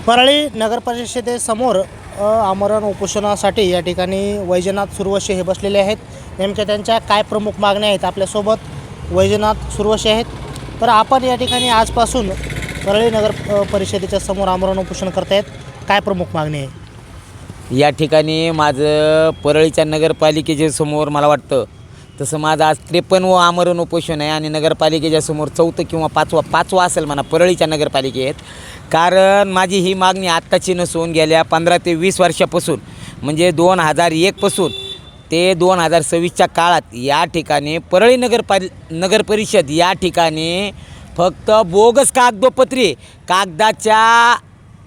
परळी नगरपरिषदेसमोर आमरण उपोषणासाठी या ठिकाणी वैजनाथ सुरवशी हे बसलेले आहेत. नेमक्या त्यांच्या काय प्रमुख मागण्या आहेत? आपल्यासोबत वैजनाथ सुरवशी आहेत. तर आपण या ठिकाणी आजपासून परळी नगर परिषदेच्या समोर आमरण उपोषण करतायत. काय प्रमुख मागणी आहे? या ठिकाणी माझं परळीच्या नगरपालिकेच्या समोर मला वाटतं तसं माझं आज 53वं आमरण उपोषण आहे आणि नगरपालिकेच्या समोर 4थं किंवा 5वं असेल म्हणा परळीच्या नगरपालिकेत. कारण माझी ही मागणी आत्ताची नसून गेल्या 15 ते 20 वर्षापासून म्हणजे 2001 पासून ते 2026च्या काळात या ठिकाणी परळी नगरपरिषद या ठिकाणी फक्त बोगस कागदाच्या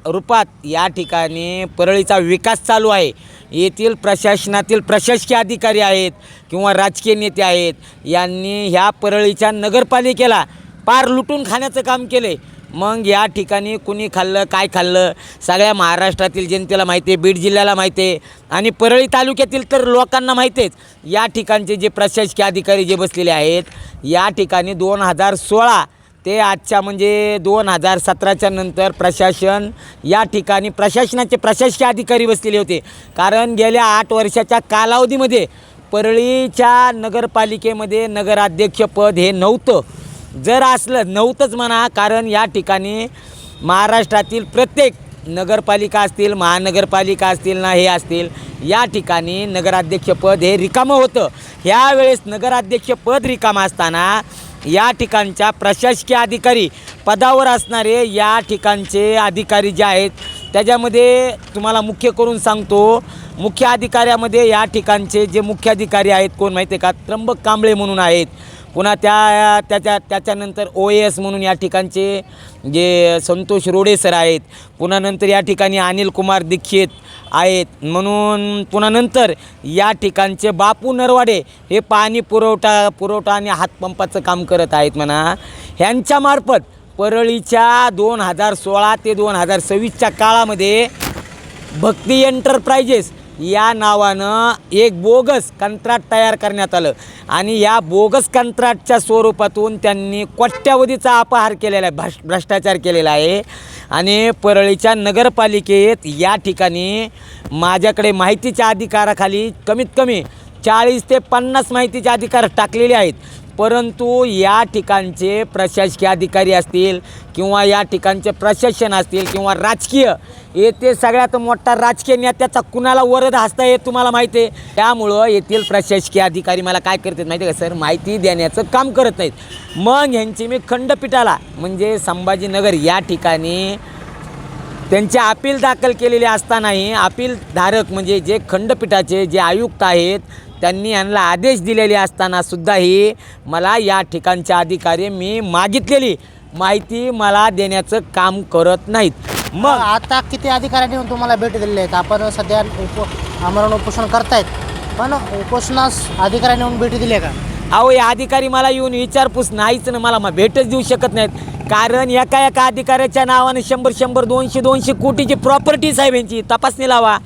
रूपात या ठिकाणी परळीचा विकास चालू आहे. येथील प्रशासनातील प्रशासकीय अधिकारी आहेत किंवा राजकीय नेते आहेत, यांनी ह्या परळीच्या नगरपालिकेला पार लुटून खाण्याचं काम केलं आहे. मग या ठिकाणी कुणी खाल्लं काय खाल्लं सगळ्या महाराष्ट्रातील जनतेला माहिती आहे, बीड जिल्ह्याला माहिती आहे आणि परळी तालुक्यातील तर लोकांना माहिती आहेच. या ठिकाणचे जे प्रशासकीय अधिकारी जे बसलेले आहेत या ठिकाणी 2016 ते आजच्या म्हणजे 2017च्या नंतर प्रशासन या ठिकाणी प्रशासनाचे प्रशासकीय अधिकारी बसलेले होते. कारण गेल्या 8 वर्षाच्या कालावधीमध्ये परळीच्या नगरपालिकेमध्ये नगराध्यक्षपद हे नव्हतं. जर असलं नव्हतंच म्हणा, कारण या ठिकाणी महाराष्ट्रातील प्रत्येक नगरपालिका असतील महानगरपालिका असतील ना हे असतील या ठिकाणी नगराध्यक्षपद हे रिकामं होतं. ह्यावेळेस नगराध्यक्षपद रिकामं असताना या ठिकाणच्या प्रशासकीय अधिकारी पदावर असणारे या ठिकाणचे अधिकारी जे आहेत त्याच्यामध्ये तुम्हाला मुख्य करून सांगतो, मुख्य अधिकाऱ्यामध्ये या ठिकाणचे जे मुख्य अधिकारी आहेत कोण माहिती आहे का? त्र्यंबक कांबळे म्हणून आहेत. पुन्हा त्याच्यानंतर OAS म्हणून या ठिकाणचे जे संतोष रोडे सर आहेत. पुन्हा नंतर या ठिकाणी अनिल कुमार दीक्षित आहेत. म्हणून पुन्हा नंतर या ठिकाणचे बापू नरवाडे हे पाणी पुरवठा आणि हातपंपाचं काम करत आहेत म्हणा. ह्यांच्यामार्फत परळीच्या 2016 ते 2026च्या काळामध्ये भक्ती एंटरप्राइजेस या नावानं एक बोगस कंत्राट तयार करण्यात आलं आणि या बोगस कंत्राटच्या स्वरूपातून त्यांनी कोट्यावधीचा अपहार केलेला आहे, भ्रष्टाचार केलेला आहे. आणि परळीच्या नगरपालिकेत या ठिकाणी माझ्याकडे माहितीच्या अधिकाराखाली कमीत कमी 40 ते 50 माहितीचे अधिकार टाकलेले आहेत. परंतु या ठिकाणचे प्रशासकीय अधिकारी असतील किंवा या ठिकाणचे प्रशासन असतील किंवा राजकीय येथे सगळ्यात मोठा राजकीय नेत्याचा कुणाला वरद हसता येत तुम्हाला माहिती आहे. त्यामुळं येथील प्रशासकीय अधिकारी मला काय करतात माहिती आहे का सर? माहिती देण्याचं काम करत नाहीत. मग ह्यांची मी खंडपीठाला म्हणजे संभाजीनगर या ठिकाणी त्यांचे अपील दाखल केलेले असतानाही अपीलधारक म्हणजे जे खंडपीठाचे जे आयुक्त आहेत त्यांनी यांना आदेश दिलेले असतानासुद्धाही मला या ठिकाणच्या अधिकारी मी मागितलेली माहिती मला देण्याचं काम करत नाहीत. मग आता किती अधिकाऱ्यांनी येऊन तुम्हाला भेट दिलेले आहेत? आपण सध्या आमरण उपोषण करतायत, पण उपोषणास अधिकाऱ्यांनी येऊन भेटी दिल्या का? अहो हे अधिकारी मला येऊन विचारपूस नाहीच ना, मला भेटच देऊ शकत नाहीत. कारण एका अधिकाऱ्याच्या नावाने 100 200 कोटीची प्रॉपर्टी साहेब यांची तपासणी लावा,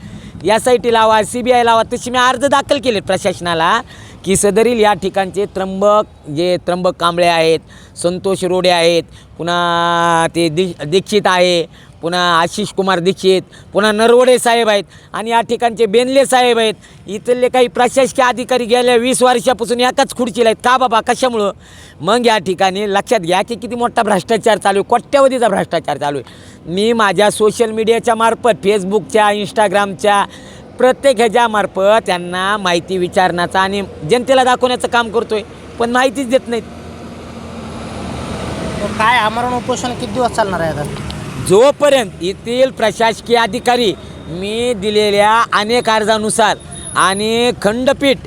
SIT लावा, CBI लावा. तशी मी अर्ज दाखल केले प्रशासनाला की सदरील या ठिकाणचे त्र्यंबक कांबळे आहेत, संतोष रोडे आहेत, पुन्हा ते दीक्षित आहे, पुन्हा आशिष कुमार दीक्षित, पुन्हा नरवडे साहेब आहेत आणि या ठिकाणचे बेनले साहेब आहेत. इथले काही प्रशासकीय अधिकारी गेल्या 20 वर्षापासून एकाच खुर्चीला आहेत का बाबा? कशामुळं? मग या ठिकाणी लक्षात घ्या की किती मोठा भ्रष्टाचार चालू आहे, कोट्यावधीचा भ्रष्टाचार चालू आहे. मी माझ्या सोशल मीडियाच्या मार्फत फेसबुकच्या इंस्टाग्रामच्या प्रत्येक ह्याच्यामार्फत त्यांना माहिती विचारण्याचं आणि जनतेला दाखवण्याचं काम करतो आहे, पण माहितीच देत नाहीत. काय आमरण उपोषण किती दिवस चालणार आहे आता? जोपर्यंत येथील प्रशासकीय अधिकारी मी दिलेल्या अनेक अर्जानुसार आणि खंडपीठ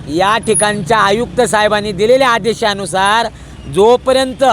या ठिकाणच्या आयुक्त साहेबांनी दिलेल्या आदेशानुसार जोपर्यंत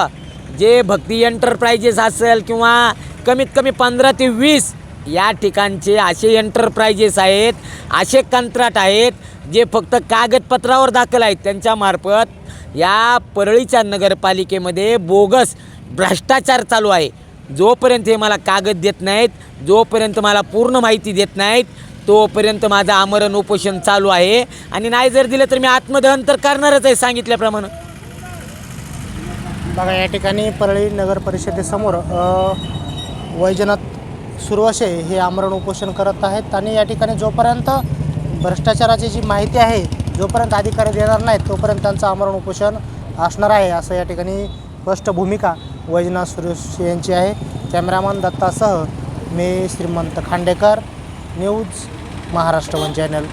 जे भक्ती एंटरप्राइजेस असेल किंवा कमीत कमी 15 ते 20 या ठिकाणचे असे एंटरप्राइजेस आहेत, असे कंत्राट आहेत जे फक्त कागदपत्रावर दाखल आहेत, त्यांच्यामार्फत या परळीच्या नगरपालिकेमध्ये बोगस भ्रष्टाचार चालू आहे. जोपर्यंत हे मला कागद देत नाहीत, जोपर्यंत मला पूर्ण माहिती देत नाहीत, तोपर्यंत माझं आमरण उपोषण चालू आहे. आणि नाही जर दिलं तर मी आत्मदहन तर करणारच आहे सांगितल्याप्रमाणे. बघा या ठिकाणी परळी नगर परिषदेसमोर वैजनाथ सुरवशे हे आमरण उपोषण करत आहेत आणि या ठिकाणी जोपर्यंत भ्रष्टाचाराची जी माहिती आहे जोपर्यंत अधिकारी देणार नाहीत तोपर्यंत त्यांचं आमरण उपोषण असणार आहे, असं या ठिकाणी स्पष्ट भूमिका वैजनाथ सुरवशे यांची आहे. कॅमेरामन दत्तासह मी श्रीमंत Khandekar, news Maharashtra one channel.